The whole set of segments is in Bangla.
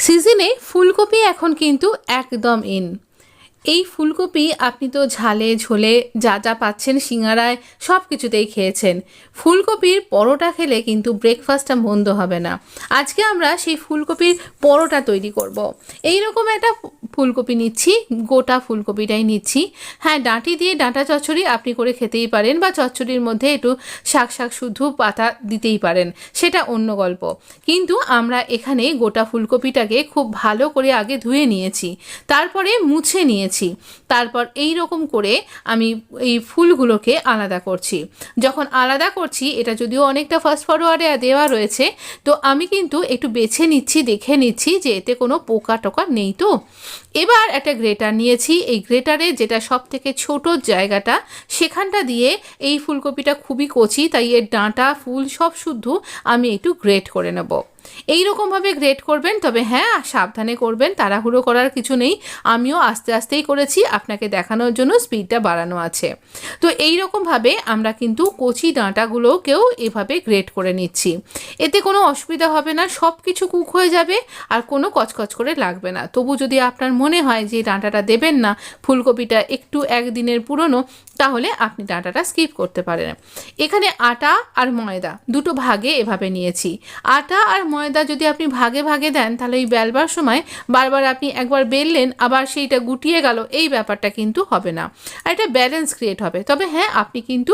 সিজনে ফুলকপি এখন কিন্তু একদম ইন। এই ফুলকপি আপনি তো ঝালে ঝোলে যা যা পাচ্ছেন সিঙ্গারায় সব কিছুতেই খেয়েছেন। ফুলকপির পরোটা খেলে কিন্তু ব্রেকফাস্টটা মন্দ হবে না। আজকে আমরা সেই ফুলকপির পরোটা তৈরি করব। এই রকম একটা ফুলকপি নিচ্ছি, গোটা ফুলকপিটাই নিচ্ছি। হ্যাঁ, ডাঁটি দিয়ে ডাঁটা চচ্চড়ি আপনি করে খেতেই পারেন, বা চচ্চড়ির মধ্যে একটু শাক শুদ্ধ পাতা দিতেই পারেন, সেটা অন্য গল্প। কিন্তু আমরা এখানে গোটা ফুলকপিটাকে খুব ভালো করে আগে ধুয়ে নিয়েছি, তারপরে মুছে নিয়েছি। তারপর এই রকম করে আমি এই ফুলগুলোকে আলাদা করছি। যখন আলাদা করছি, এটা যদিও অনেকটা ফাস্ট ফরওয়ার্ডে দেওয়া রয়েছে, তো আমি কিন্তু একটু বেছে নিচ্ছি, দেখে নিচ্ছি যে এতে কোনো পোকা টোকা নেই। তো এবার একটা গ্রেটার নিয়েছি। এই গ্রেটারে যেটা সব থেকে ছোটো জায়গাটা, সেখানটা দিয়ে এই ফুলকপিটা খুবই কচি, তাই এর ডাঁটা ফুল সব শুদ্ধ আমি একটু গ্রেট করে নেব। এই রকমভাবে গ্রেট করবেন, তবে হ্যাঁ সাবধানে করবেন, তাড়াহুড়ো করার কিছু নেই। আমিও আস্তে আস্তেই করেছি, আপনাকে দেখানোর জন্য স্পিডটা বাড়ানো আছে। তো এই রকমভাবে আমরা কিন্তু কচি ডাঁটাগুলোকেও এভাবে গ্রেট করে নিচ্ছি। এতে কোনো অসুবিধা হবে না, সব কিছু কুক হয়ে যাবে আর কোনো কচকচ করে লাগবে না। তবু যদি আপনার মনে হয় যে ডাঁটাটা দেবেন না, ফুলকপিটা একটু একদিনের পুরনো, তাহলে আপনি ডাঁটাটা স্কিপ করতে পারেন। এখানে আটা আর ময়দা দুটো ভাগে এভাবে নিয়েছি। আটা আর ময়দা যদি আপনি ভাগে ভাগে দেন, তাহলে এই বেলবার সময় বারবার আপনি একবার বেললেন আবার সেইটা গুটিয়ে গেল, এই ব্যাপারটা কিন্তু হবে না, আর এটা ব্যালেন্স ক্রিয়েট হবে। তবে হ্যাঁ, আপনি কিন্তু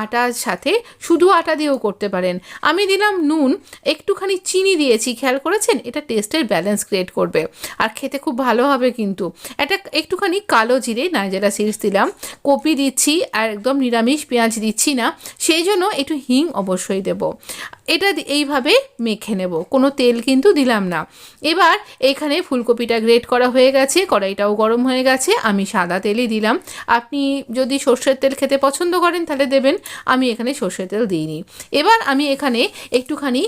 আটার সাথে শুধু আটা দিয়েও করতে পারেন। আমি দিলাম নুন, একটুখানি চিনি দিয়েছি, খেয়াল করেছেন? এটা টেস্টের ব্যালেন্স ক্রিয়েট করবে আর খেতে খুব ভালো হবে। কিন্তু এটা একটুখানি কালো জিরে নাইজেরা সিডস দিলাম, কপি দিচ্ছি, আর একদম নিরামিষ পেঁয়াজ দিচ্ছি না, সেই জন্য একটু হিং অবশ্যই দেব। এটা এইভাবে মেখে নেব, কোনো তেল কিন্তু দিলাম না। এবার এখানে ফুলকপিটা গ্রেট করা হয়ে গেছে, কড়াইটাও গরম হয়ে গেছে, আমি সাদা তেলই দিলাম। আপনি যদি সর্ষের তেল খেতে পছন্দ করেন তাহলে দেবেন, আমি এখানে সর্ষের তেল দিইনি। এবার আমি এখানে একটুখানি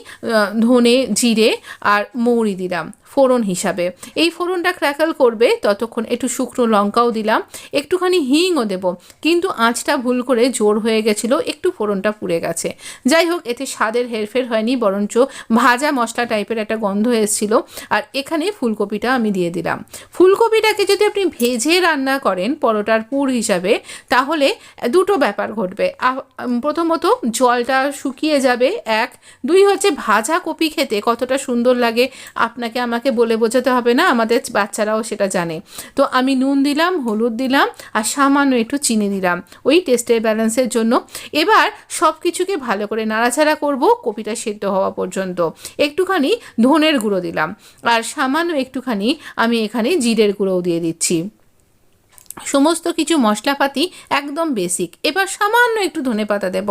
ধনে জিরে আর মৌরি দিলাম ফোড়ন হিসাবে। এই ফোড়নটা ক্র্যাকল করবে ততক্ষণ একটু শুকনো লঙ্কাও দিলাম, একটুখানি হিংও দেব। কিন্তু আঁচটা ভুল করে জোর হয়ে গেছিলো, একটু ফোড়নটা পুড়ে গেছে। যাই হোক, এতে স্বাদের হেরফের হয়নি, বরঞ্চ ভাজা মশলা টাইপের একটা গন্ধ এসেছিল। আর এখানে ফুলকপিটা আমি দিয়ে দিলাম। ফুলকপিটাকে যদি আপনি ভেজে রান্না করেন পরোটার পুর হিসাবে, তাহলে দুটো ব্যাপার ঘটবে। প্রথমত জলটা শুকিয়ে যাবে, এক। দুই হচ্ছে ভাজা কপি খেতে কতটা সুন্দর লাগে আপনাকে আমাকে বলে বোঝাতে হবে না, আমাদের বাচ্চারাও সেটা জানে। তো আমি নুন দিলাম, হলুদ দিলাম, আর সামান্য একটু চিনি দিলাম ওই টেস্টের ব্যালেন্সের জন্য। এবার সব কিছুকে ভালো করে নাড়াচাড়া করব কপিটা সেদ্ধ হওয়া পর্যন্ত। একটুখানি ধনের গুঁড়ো দিলাম, আর সামান্য একটুখানি আমি এখানে জিরের গুঁড়োও দিয়ে দিচ্ছি। সমস্ত কিছু মশলাপাতি একদম বেসিক। এবার সামান্য একটু ধনেপাতা দেব।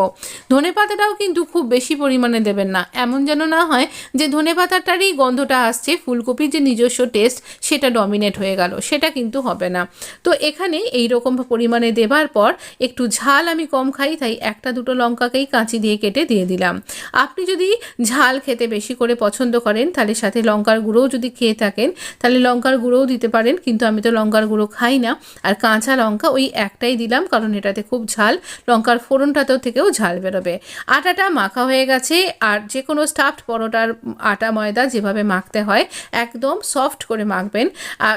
ধনেপাতাটাও কিন্তু খুব বেশি পরিমাণে দেবেন না, এমন যেন না হয় যে ধনেপাতাটারই গন্ধটা আসছে, ফুলকপির যে নিজস্ব টেস্ট সেটা ডমিনেট হয়ে গেল, সেটা কিন্তু হবে না। তো এখানে এই রকম পরিমাণে দেবার পর একটু ঝাল আমি কম খাই, তাই একটা দুটো লঙ্কাকেই কাঁচি দিয়ে কেটে দিয়ে দিলাম। আপনি যদি ঝাল খেতে বেশি করে পছন্দ করেন, তাহলে সাথে লঙ্কার গুঁড়োও যদি খেয়ে থাকেন তাহলে লঙ্কার গুঁড়োও দিতে পারেন, কিন্তু আমি তো লঙ্কার গুঁড়ো খাই না। আর কাঁচা লঙ্কা ওই একটাই দিলাম, কারণ এটাতে খুব ঝাল, লঙ্কার ফোড়নটাতেও থেকেও ঝাল বেরোবে। আটাটা মাখা হয়ে গেছে, আর যে কোনো স্টাফড পরোটার আটা ময়দা যেভাবে মাখতে হয় একদম সফট করে মাখবেন।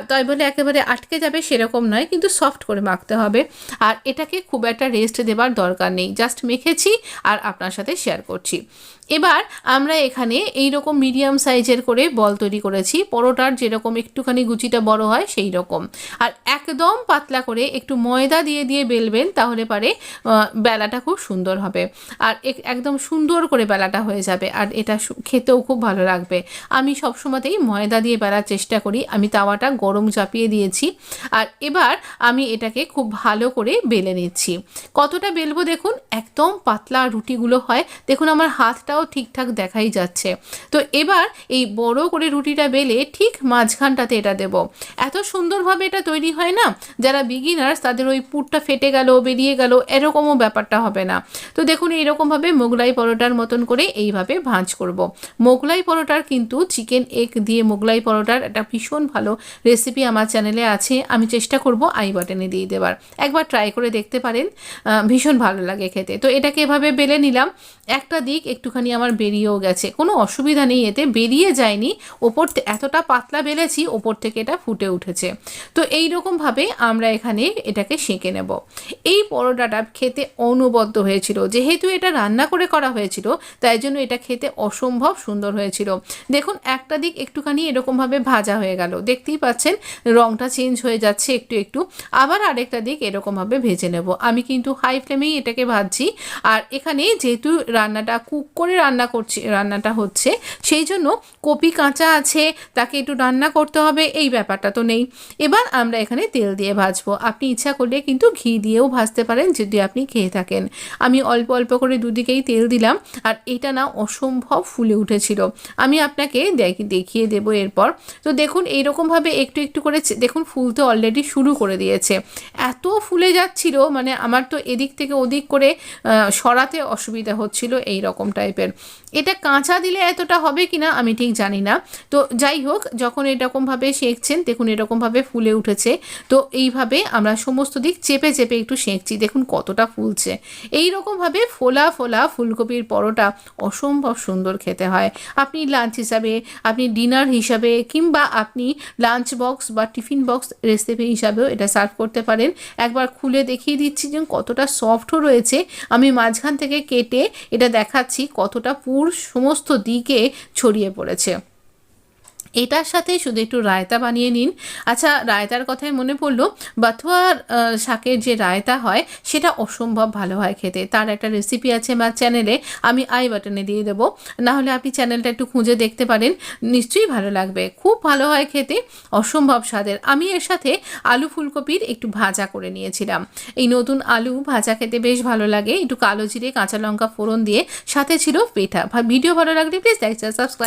তাই বলে একেবারে আটকে যাবে সেরকম নয়, কিন্তু সফট করে মাখতে হবে। আর এটাকে খুব একটা রেস্ট দেবার দরকার নেই, জাস্ট মেখেছি আর আপনার সাথে শেয়ার করছি। এবার আমরা এখানে এই রকম মিডিয়াম সাইজের করে বল তৈরি করেছি, পরোটার যেরকম একটুখানি গুচিটা বড় হয় সেই রকম। আর একদম পাতলা করে একটু ময়দা দিয়ে দিয়ে বেলবেন, তাহলে পারে বেলাটা খুব সুন্দর হবে, আর একদম সুন্দর করে বেলাটা হয়ে যাবে, আর এটা খেতেও খুব ভালো লাগবে। আমি সবসময়তেই ময়দা দিয়ে বেলার চেষ্টা করি। আমি তাওয়াটা গরম চাপিয়ে দিয়েছি, আর এবার আমি এটাকে খুব ভালো করে বেলে নিচ্ছি। কতটা বেলবো দেখুন, একদম পাতলা রুটিগুলো হয়, দেখুন আমার হাতটাও ঠিকঠাক দেখাই যাচ্ছে। তো এবার এই বড় করে রুটিটা বেলে ঠিক মাঝখানটাতে এটা দেব। এত সুন্দরভাবে এটা তৈরি হয় না, যারা যারা বিগিনার্স তাদের ওই পুরটা ফেটে গেল, বেরিয়ে গেল, এরকমও ব্যাপারটা হবে না। তো দেখুন এইরকমভাবে মোগলাই পরোটার মতন করে এইভাবে ভাঁজ করব। মোগলাই পরোটার কিন্তু চিকেন এগ দিয়ে মোগলাই পরোটার একটা ভীষণ ভালো রেসিপি আমার চ্যানেলে আছে, আমি চেষ্টা করব আই বাটনে দিয়ে দেবার, একবার ট্রাই করে দেখতে পারেন, ভীষণ ভালো লাগে খেতে। তো এটাকে এভাবে বেলে নিলাম, একটা দিক একটুখানি আমার বেরিয়েও গেছে, কোনো অসুবিধা নেই, এতে বেরিয়ে যায়নি, ওপর এতটা পাতলা বেলেছি ওপর থেকে এটা ফুটে উঠেছে। তো এইরকমভাবে আমরা এখানে এটাকে সেঁকে নেব। এই পরোটাটা খেতে অনবদ্য হয়েছিল, যেহেতু এটা রান্না করে করা হয়েছিল তাই জন্য এটা খেতে অসম্ভব সুন্দর হয়েছিল। দেখুন একটা দিক একটুখানি এরকমভাবে ভাজা হয়ে গেল, দেখতেই পাচ্ছেন রঙটা চেঞ্জ হয়ে যাচ্ছে একটু একটু, আবার আরেকটা দিক এরকমভাবে ভেজে নেব। আমি কিন্তু হাই ফ্লেমেই এটাকে ভাজছি, আর এখানে যেহেতু রান্নাটা কুক করে রান্নাটা হচ্ছে সেই জন্য কপি কাঁচা আছে, তাকে একটু রান্না করতে হবে এই ব্যাপারটা তো নেই। এবার আমরা এখানে তেল দিয়ে ভাজবো, আপনি ইচ্ছা করলে কিন্তু ঘি দিয়েও ভাজতে পারেন যদি আপনি খেয়ে থাকেন। আমি অল্প অল্প করে দুদিকেই তেল দিলাম, আর এটা না অসম্ভব ফুলে উঠেছিল, আমি আপনাকে দেখিয়ে দেবো এরপর। তো দেখুন এইরকমভাবে একটু একটু করে দেখুন ফুলতে অলরেডি শুরু করে দিয়েছে, এত ফুলে যাচ্ছিল মানে আমার তো এদিক থেকে ওদিক করে সরাতে অসুবিধা হচ্ছিল এই রকম টাইপের। এটা কাঁচা দিলে এতটা হবে কিনা আমি ঠিক জানি না। তো যাই হোক, যখন এরকমভাবে সেঁকছেন দেখুন এরকমভাবে ফুলে উঠেছে। তো এইভাবে আমরা সমস্ত দিক চেপে চেপে একটু সেঁকছি, দেখুন কতটা ফুলছে। এই রকমভাবে ফোলা ফোলা ফুলকপির পরোটা অসম্ভব সুন্দর খেতে হয়। আপনি লাঞ্চ হিসাবে, আপনি ডিনার হিসাবে, কিংবা আপনি লাঞ্চ বক্স বা টিফিন বক্স রেসিপি হিসাবেও এটা সার্ভ করতে পারেন। একবার খুলে দেখিয়ে দিচ্ছি যে কতটা সফটও রয়েছে, আমি মাঝখান থেকে কেটে এটা দেখাচ্ছি কতটা পুর সমস্ত দিকে ছড়িয়ে পড়েছে। এটার সাথে শুধু একটু রায়তা বানিয়ে নিন। আচ্ছা, রায়তার কথাই মনে পড়লো, বাথুয়ার শাকের যে রায়তা হয় সেটা অসম্ভব ভালো হয় খেতে, তার একটা রেসিপি আছে আমার চ্যানেলে, আমি আই বাটনে দিয়ে দেবো, নাহলে আপনি চ্যানেলটা একটু খুঁজে দেখতে পারেন, নিশ্চয়ই ভালো লাগবে, খুব ভালো হয় খেতে, অসম্ভব স্বাদের। আমি এর সাথে আলু ফুলকপির একটু ভাজা করে নিয়েছিলাম, এই নতুন আলু ভাজা খেতে বেশ ভালো লাগে, একটু কালো জিরে কাঁচা লঙ্কা ফোড়ন দিয়ে, সাথে ছিল পেঠা। ভিডিও ভালো লাগলে প্লিজ লাইক সাবস্ক্রাইব।